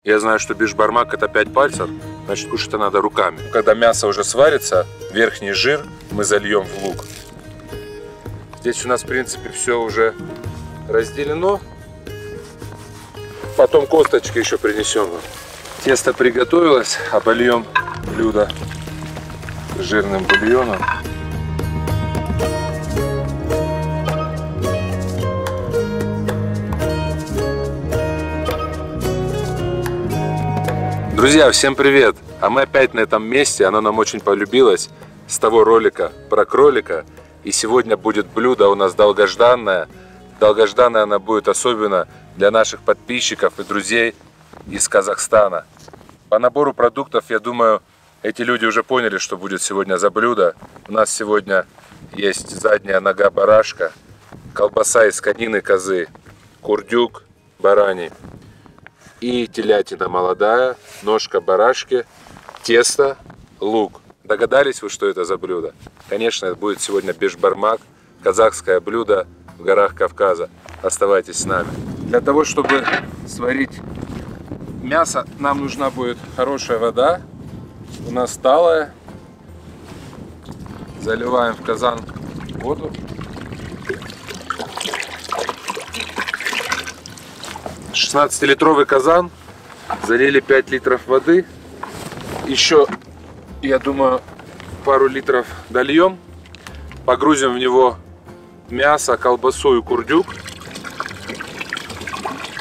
Я знаю, что бишбармак это 5 пальцев, значит кушать это надо руками. Когда мясо уже сварится, верхний жир мы зальем в лук. Здесь у нас в принципе все уже разделено. Потом косточки еще принесем. Тесто приготовилось, обольем блюдо жирным бульоном. Друзья, всем привет! А мы опять на этом месте, оно нам очень полюбилось с того ролика про кролика. И сегодня будет блюдо у нас долгожданное. Долгожданное она будет особенно для наших подписчиков и друзей из Казахстана. По набору продуктов, я думаю, эти люди уже поняли, что будет сегодня за блюдо. У нас сегодня есть задняя нога барашка, колбаса из конины козы, курдюк бараний и телятина молодая, ножка барашки, тесто, лук. Догадались вы, что это за блюдо? Конечно, это будет сегодня бишбармак, казахское блюдо в горах Кавказа. Оставайтесь с нами. Для того, чтобы сварить мясо, нам нужна будет хорошая вода. У нас талая. Заливаем в казан воду. В 16-литровый казан залили 5 литров воды. Еще, я думаю, пару литров дольем. Погрузим в него мясо, колбасу и курдюк.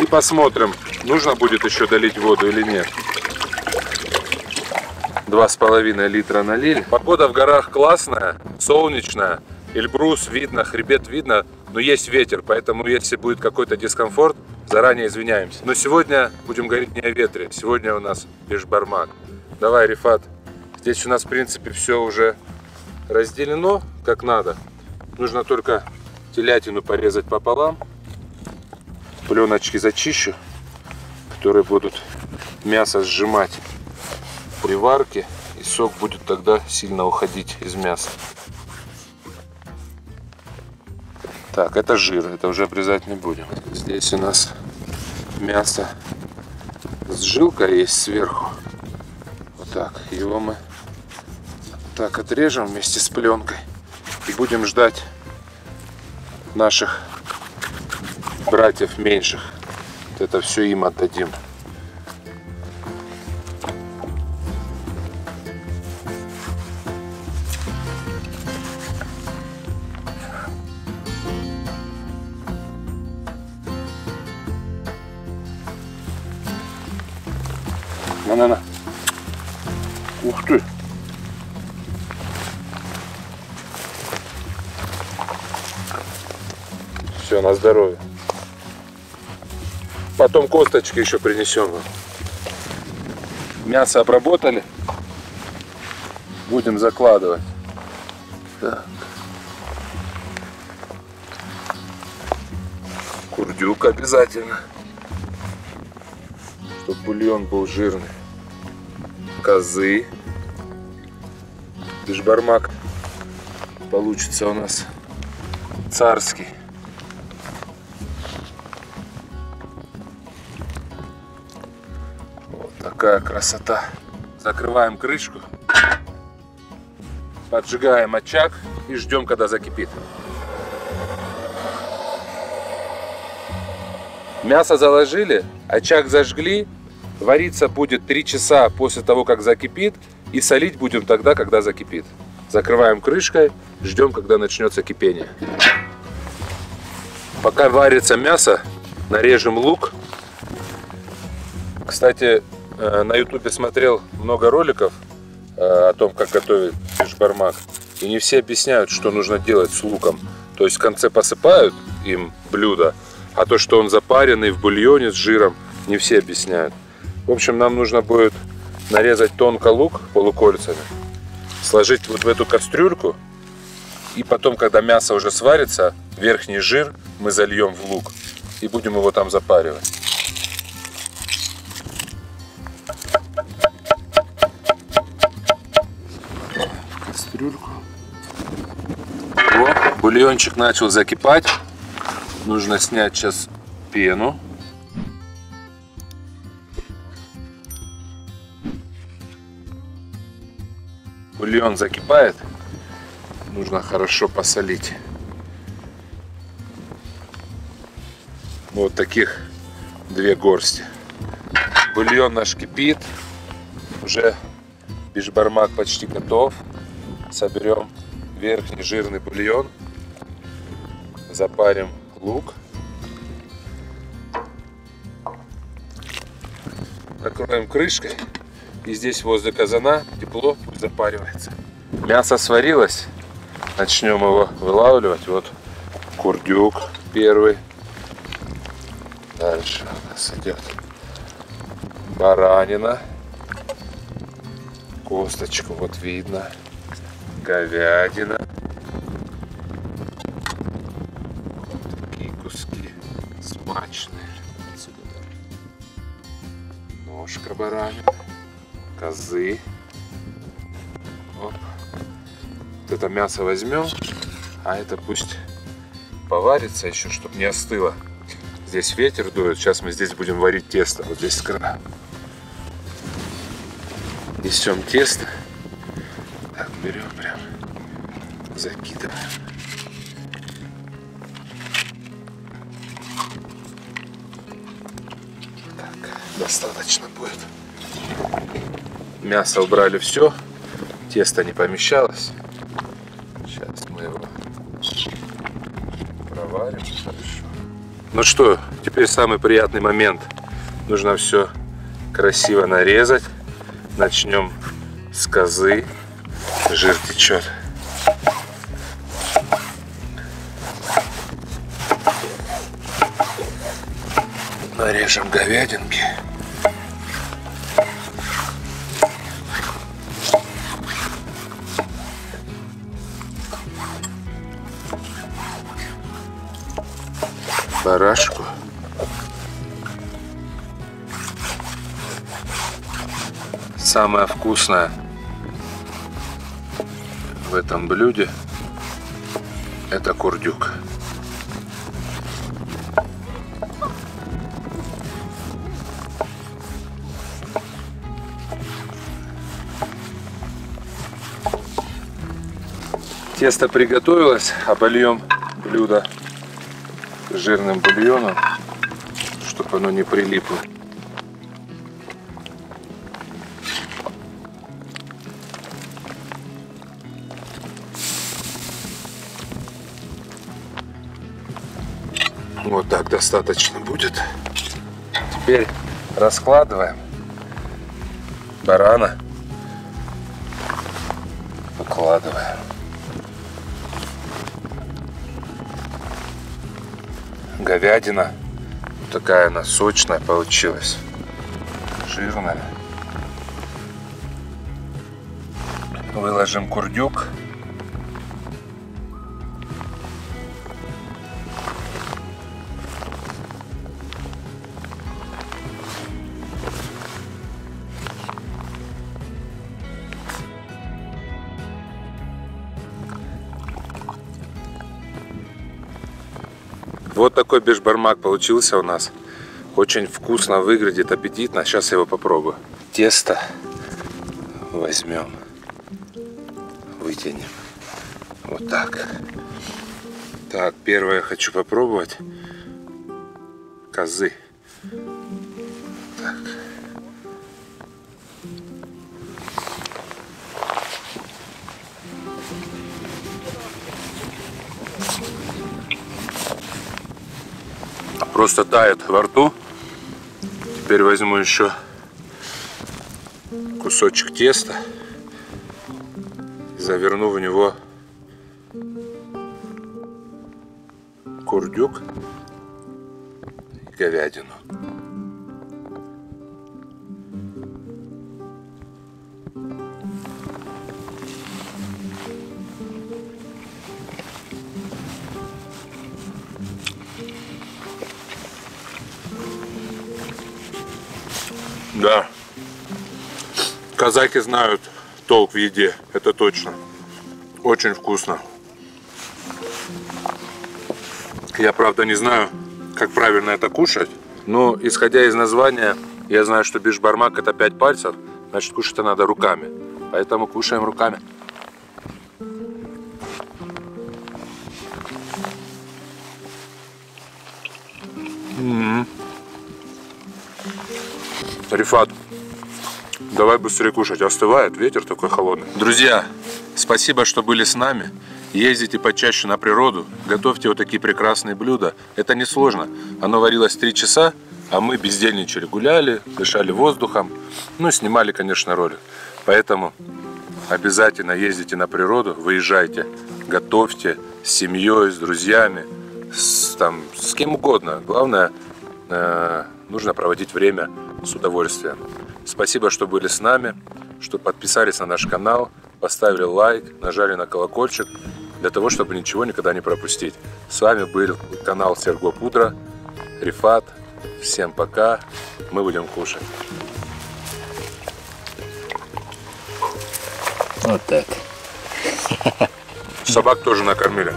И посмотрим, нужно будет еще долить воду или нет. 2,5 литра налили. Погода в горах классная, солнечная. Эльбрус видно, хребет видно, но есть ветер, поэтому если будет какой-то дискомфорт, заранее извиняемся. Но сегодня будем говорить не о ветре, сегодня у нас бишбармак. Давай, Рифат, здесь у нас в принципе все уже разделено как надо. Нужно только телятину порезать пополам. Пленочки зачищу, которые будут мясо сжимать при варке, и сок будет тогда сильно уходить из мяса. Так, это жир, это уже обрезать не будем. Здесь у нас мясо с жилкой есть сверху. Вот так, его мы так отрежем вместе с пленкой и будем ждать наших братьев меньших. Вот это все им отдадим. На-на-на. Ух ты! Все, на здоровье. Потом косточки еще принесем вам. Мясо обработали. Будем закладывать. Так. Курдюк обязательно, чтобы бульон был жирный. Козы. Бишбармак получится у нас царский. Вот такая красота. Закрываем крышку, поджигаем очаг и ждем, когда закипит. Мясо заложили, очаг зажгли. Вариться будет 3 часа после того, как закипит. И солить будем тогда, когда закипит. Закрываем крышкой, ждем, когда начнется кипение. Пока варится мясо, нарежем лук. Кстати, на ютубе смотрел много роликов о том, как готовить бишбармак. И не все объясняют, что нужно делать с луком. То есть в конце посыпают им блюдо, а то, что он запаренный в бульоне с жиром, не все объясняют. В общем, нам нужно будет нарезать тонко лук полукольцами, сложить вот в эту кастрюльку, и потом, когда мясо уже сварится, верхний жир мы зальем в лук и будем его там запаривать. Кастрюльку. О, бульончик начал закипать. Нужно снять сейчас пену. бульон закипает, нужно хорошо посолить. Вот таких 2 горсти. Бульон наш кипит. Уже бишбармак почти готов. Соберем верхний жирный бульон. Запарим лук. Накроем крышкой. И здесь возле казана тепло запаривается. Мясо сварилось. Начнем его вылавливать. Вот курдюк первый. Дальше у нас идет баранина. Косточку вот видно. Говядина. Такие куски смачные. Ножка баранина. Козы. Оп. Вот это мясо возьмем, а это пусть поварится еще, чтобы не остыло. Здесь ветер дует, сейчас мы здесь будем варить тесто. Вот здесь с края. Несем тесто. Так, берем прям, закидываем. Так, достаточно будет. Мясо убрали все, тесто не помещалось. Сейчас мы его проварим хорошо. Ну что, теперь самый приятный момент. Нужно все красиво нарезать. Начнем с козы. Жир течет. Нарежем говядинки. Барашку. Самое вкусное в этом блюде это курдюк. Тесто приготовилось, обольем блюдо жирным бульоном, чтобы оно не прилипло. Вот так достаточно будет. Теперь раскладываем барана, выкладываем. Говядина. Такая она сочная получилась. Жирная. Выложим курдюк. Вот такой бишбармак получился у нас. Очень вкусно выглядит, аппетитно. Сейчас я его попробую. Тесто возьмем, вытянем. Вот так. Так, первое хочу попробовать. Козы. Так. Просто тает во рту. Теперь возьму еще кусочек теста, заверну в него курдюк и говядину. Да, казаки знают толк в еде, это точно. Очень вкусно. Я, правда, не знаю, как правильно это кушать, но, исходя из названия, я знаю, что бишбармак это 5 пальцев, значит, кушать это надо руками. Поэтому кушаем руками. Рифат, давай быстрее кушать, остывает, ветер такой холодный. Друзья, спасибо, что были с нами. Ездите почаще на природу, готовьте вот такие прекрасные блюда. Это несложно. Оно варилось 3 часа, а мы бездельничали, гуляли, дышали воздухом. Ну и снимали, конечно, ролик. Поэтому обязательно ездите на природу, выезжайте, готовьте с семьей, с друзьями, с кем угодно. Главное, нужно проводить время с удовольствием. Спасибо, что были с нами, что подписались на наш канал, поставили лайк, нажали на колокольчик, для того, чтобы ничего никогда не пропустить. С вами был канал Серго Пудра, Рифат. Всем пока, мы будем кушать. Вот так. Собак тоже накормили.